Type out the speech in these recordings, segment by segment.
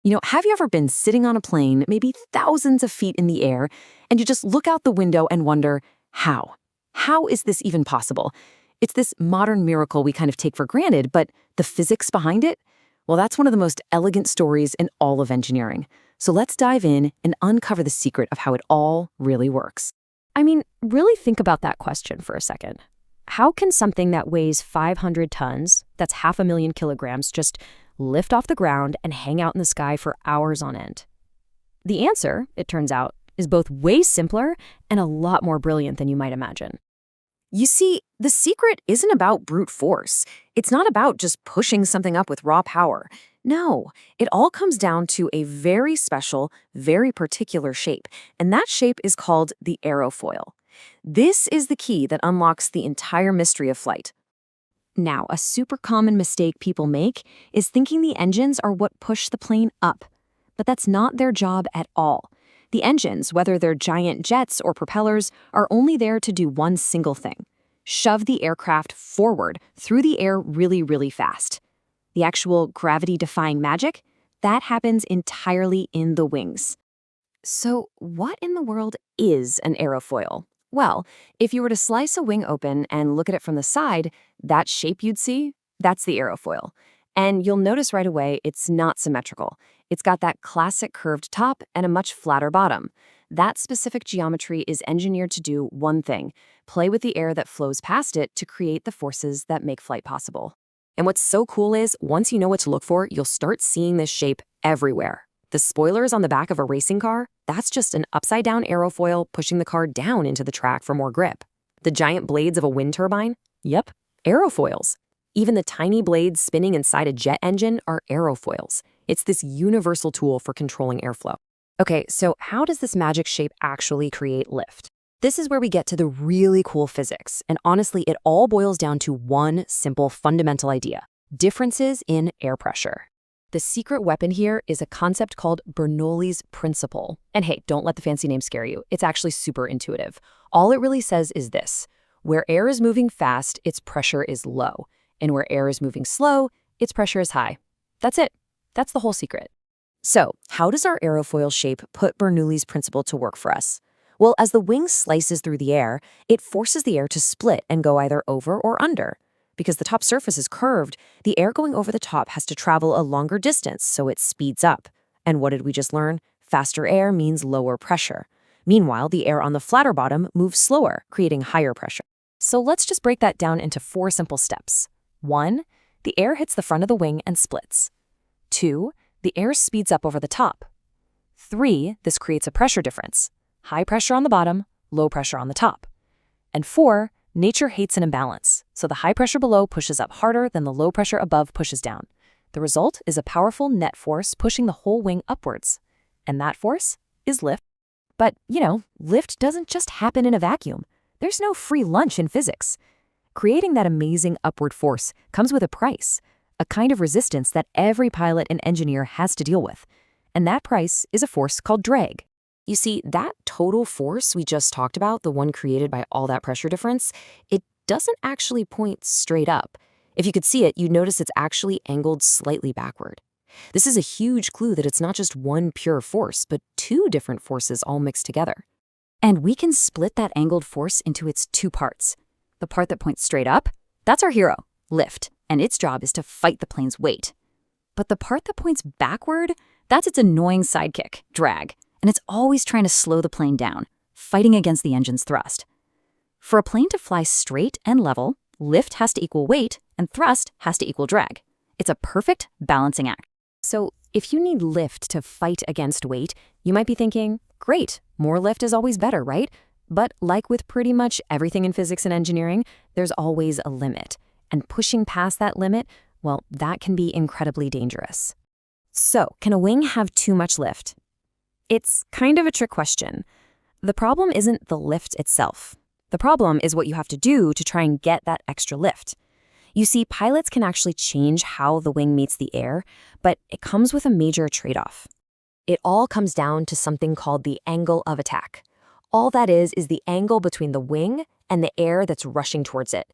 Have you ever been sitting on a plane, maybe thousands of feet in the air, and you just look out the window and wonder, how? How is this even possible? It's this modern miracle we kind of take for granted, but the physics behind it? Well, that's one of the most elegant stories in all of engineering. So let's dive in and uncover the secret of how it all really works. I mean, really think about that question for a second. How can something that weighs 500 tons, that's 500,000 kilograms, just lift off the ground and hang out in the sky for hours on end? The answer, it turns out, is both way simpler and a lot more brilliant than you might imagine. You see, the secret isn't about brute force. It's not about just pushing something up with raw power. No, it all comes down to a very special, very particular shape, and that shape is called the aerofoil. This is the key that unlocks the entire mystery of flight. Now, a super common mistake people make is thinking the engines are what push the plane up. But that's not their job at all. The engines, whether they're giant jets or propellers, are only there to do one single thing: shove the aircraft forward through the air really, really fast. The actual gravity-defying magic, that happens entirely in the wings. So what in the world is an aerofoil? Well, if you were to slice a wing open and look at it from the side, that shape you'd see, that's the aerofoil. And you'll notice right away it's not symmetrical. It's got that classic curved top and a much flatter bottom. That specific geometry is engineered to do one thing: play with the air that flows past it to create the forces that make flight possible. And what's so cool is, once you know what to look for, you'll start seeing this shape everywhere. The spoilers on the back of a racing car, that's just an upside-down aerofoil pushing the car down into the track for more grip. The giant blades of a wind turbine? Yep, aerofoils. Even the tiny blades spinning inside a jet engine are aerofoils. It's this universal tool for controlling airflow. Okay, so how does this magic shape actually create lift? This is where we get to the really cool physics, and honestly, it all boils down to one simple fundamental idea: differences in air pressure. The secret weapon here is a concept called Bernoulli's principle. And hey, don't let the fancy name scare you. It's actually super intuitive. All it really says is this: where air is moving fast, its pressure is low. And where air is moving slow, its pressure is high. That's it. That's the whole secret. So, how does our aerofoil shape put Bernoulli's principle to work for us? Well, as the wing slices through the air, it forces the air to split and go either over or under. Because the top surface is curved, the air going over the top has to travel a longer distance, so it speeds up. And what did we just learn? Faster air means lower pressure. Meanwhile, the air on the flatter bottom moves slower, creating higher pressure. So let's just break that down into 4 simple steps. 1, the air hits the front of the wing and splits. 2, the air speeds up over the top. 3, this creates a pressure difference: high pressure on the bottom, low pressure on the top. And 4, nature hates an imbalance, so the high pressure below pushes up harder than the low pressure above pushes down. The result is a powerful net force pushing the whole wing upwards. And that force is lift. But, lift doesn't just happen in a vacuum. There's no free lunch in physics. Creating that amazing upward force comes with a price, a kind of resistance that every pilot and engineer has to deal with. And that price is a force called drag. You see, that total force we just talked about, the one created by all that pressure difference, it doesn't actually point straight up. If you could see it, you'd notice it's actually angled slightly backward. This is a huge clue that it's not just one pure force, but 2 different forces all mixed together. And we can split that angled force into its 2 parts. The part that points straight up, that's our hero, lift, and its job is to fight the plane's weight. But the part that points backward, that's its annoying sidekick, drag, and it's always trying to slow the plane down, fighting against the engine's thrust. For a plane to fly straight and level, lift has to equal weight, and thrust has to equal drag. It's a perfect balancing act. So if you need lift to fight against weight, you might be thinking, great, more lift is always better, right? But like with pretty much everything in physics and engineering, there's always a limit. And pushing past that limit, well, that can be incredibly dangerous. So, can a wing have too much lift? It's kind of a trick question. The problem isn't the lift itself. The problem is what you have to do to try and get that extra lift. You see, pilots can actually change how the wing meets the air, but it comes with a major trade-off. It all comes down to something called the angle of attack. All that is the angle between the wing and the air that's rushing towards it.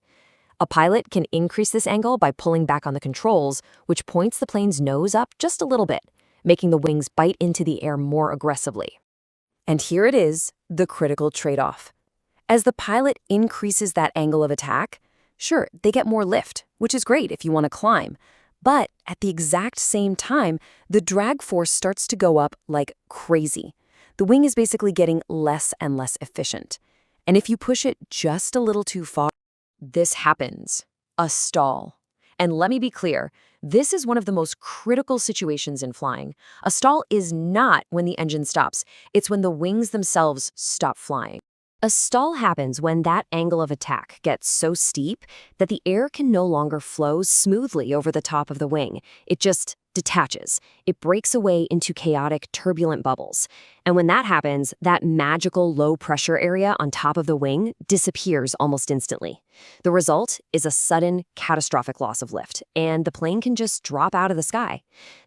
A pilot can increase this angle by pulling back on the controls, which points the plane's nose up just a little bit. making the wings bite into the air more aggressively. And here it is, the critical trade-off. As the pilot increases that angle of attack, sure, they get more lift, which is great if you want to climb. But at the exact same time, the drag force starts to go up like crazy. The wing is basically getting less and less efficient. And if you push it just a little too far, this happens. A stall. And let me be clear, this is one of the most critical situations in flying. A stall is not when the engine stops. It's when the wings themselves stop flying. A stall happens when that angle of attack gets so steep that the air can no longer flow smoothly over the top of the wing. It just detaches. It breaks away into chaotic, turbulent bubbles. And when that happens, that magical low-pressure area on top of the wing disappears almost instantly. The result is a sudden, catastrophic loss of lift, and the plane can just drop out of the sky.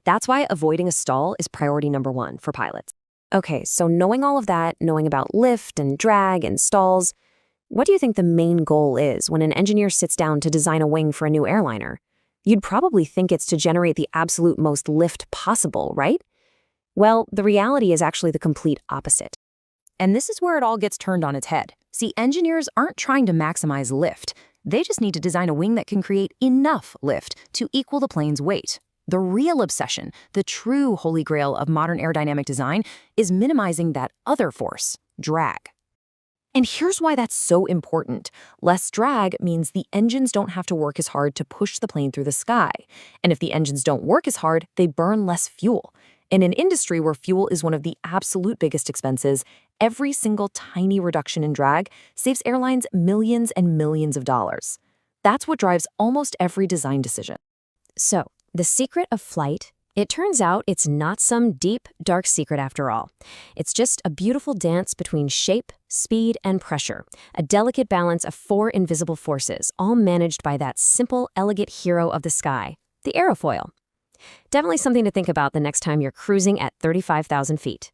That's why avoiding a stall is priority number one for pilots. Okay, so knowing all of that, knowing about lift and drag and stalls, what do you think the main goal is when an engineer sits down to design a wing for a new airliner? You'd probably think it's to generate the absolute most lift possible, right? Well, the reality is actually the complete opposite. And this is where it all gets turned on its head. See, engineers aren't trying to maximize lift. They just need to design a wing that can create enough lift to equal the plane's weight. The real obsession, the true holy grail of modern aerodynamic design, is minimizing that other force, drag. And here's why that's so important. Less drag means the engines don't have to work as hard to push the plane through the sky. And if the engines don't work as hard, they burn less fuel. In an industry where fuel is one of the absolute biggest expenses, every single tiny reduction in drag saves airlines millions and millions of dollars. That's what drives almost every design decision. So, the secret of flight, it turns out it's not some deep, dark secret after all. It's just a beautiful dance between shape, speed, and pressure, a delicate balance of four invisible forces, all managed by that simple, elegant hero of the sky, the aerofoil. Definitely something to think about the next time you're cruising at 35,000 feet.